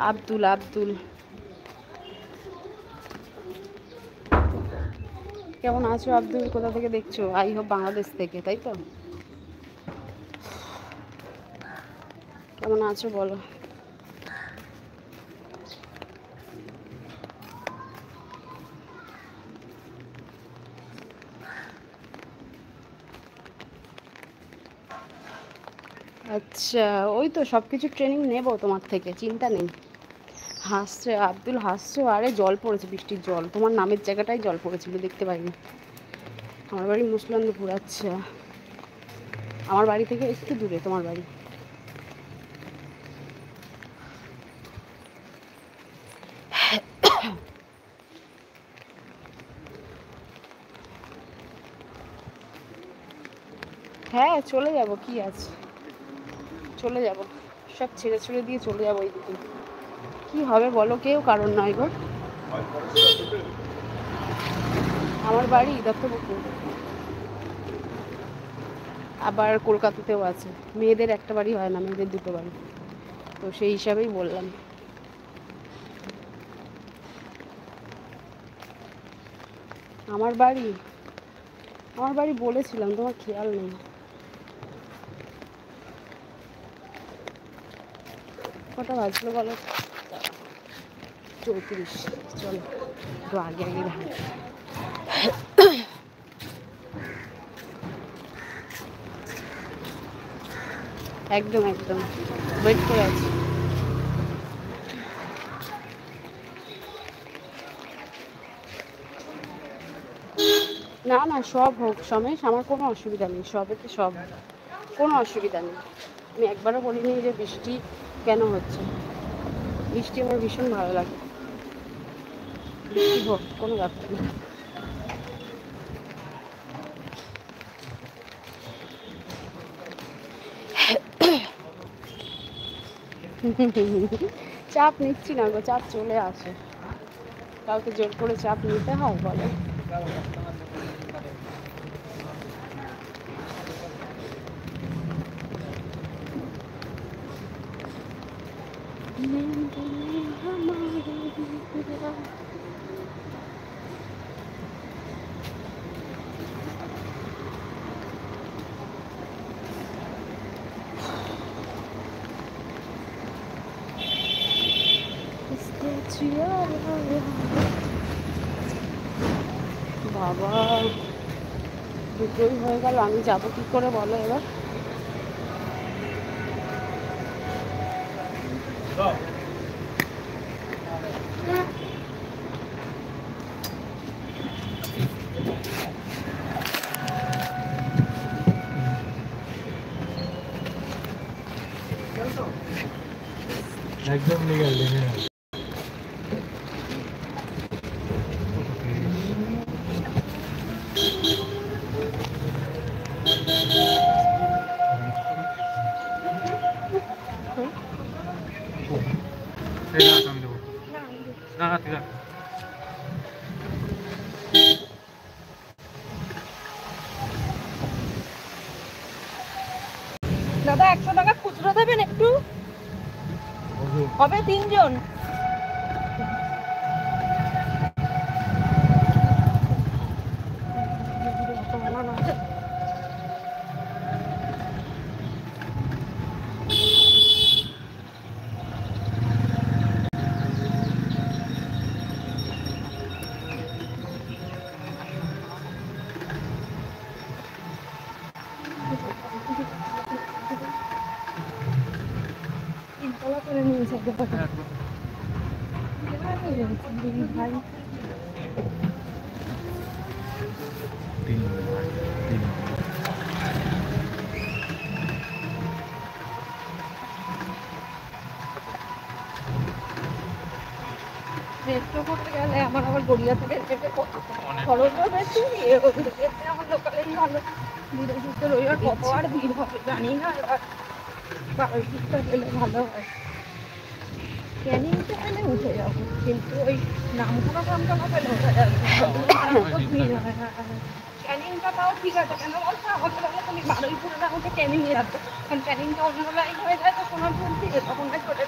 আব্দুল আব্দুল কেমন আছো আব্দুল? কোথা থেকে দেখছো? আই হোপ বাংলাদেশ থেকে, তাই তো? কেমন আছো বলো। আচ্ছা, ওই তো সব কিছু ট্রেনিং নেবো তোমার থেকে, চিন্তা নেই। হাসছে আব্দুল, হাসছো? আরে জল পড়েছে, বৃষ্টির জল, তোমার নামের জায়গাটায় জল পড়েছিল, দেখতে পাইনি। আমার বাড়ি মুসলান্দপুর। আচ্ছা, আমার বাড়ি থেকে একটু দূরে তোমার বাড়ি। হ্যাঁ চলে যাব, কি আছে, চলে যাব, সব ছেড়ে ছুড়ে দিয়ে চলে যাবো এইদিকে। কি হবে বলো, কেউ কারণ নয় গো। আমার বাড়ি দত্তপুকুর, আবার কলকাতাতেও আছে। মেয়েদের একটা বাড়ি হয় না, মেয়েদের দুটো বাড়ি, তো সেই হিসাবেই বললাম। আমার বাড়ি, আমার বাড়ি বলেছিলাম, তোমার খেয়াল নেই। কটা বাজলো বলো? 34। চলো একটু আগে আগে দেখা। একদম একদম ওয়েট করে আছি। না না, সব হোক সমেশ, আমার কোনো অসুবিধা নেই, সবেতে সব, কোনো অসুবিধা নেই। আমি একবারও বলিনি যে বৃষ্টি কেন হচ্ছে। বৃষ্টি আমার ভীষণ ভালো লাগে, বৃষ্টি হোক, কোনো ব্যাপার নেই। চাপ নিচ্ছি না গো, চাপ চলে আসে। কাউকে জোর করে চাপ নিতে হয় বলো? বাবা, দুটোই হয়ে গেল, আমি যাবো কি করে বলো এবার? একদম লিগ্যাল দেখে না। দাদা 100 টাকা খুচরো দেবেন একটু, হবে 3 জন। করে নিয়েছে ভাই। রেস্টও করতে গেলে আমার আবার গড়িয়া থেকে খরচও বেশি, আমার লোকালেই ভালো। বিদেশিতে রবিবার কত আর ভিড় হবে জানি না, এবার বারোটা গেলে ভালো হয়। ক্যানিংটা পেলে উঠে যাবো, কিন্তু ওই নামখানা টামখানা পেলে উঠে যাবে, ভিড় হয়। ক্যানিংটা তাও ঠিক আছে, কেন বলছো আমাকে বলে তুমি বারুইপুরে না উঠে ক্যানিংয়ে যাবো, কারণ ক্যানিংটা অন্য লাইন হয়ে যায় তো সোনারপুর থেকে, তখন চলে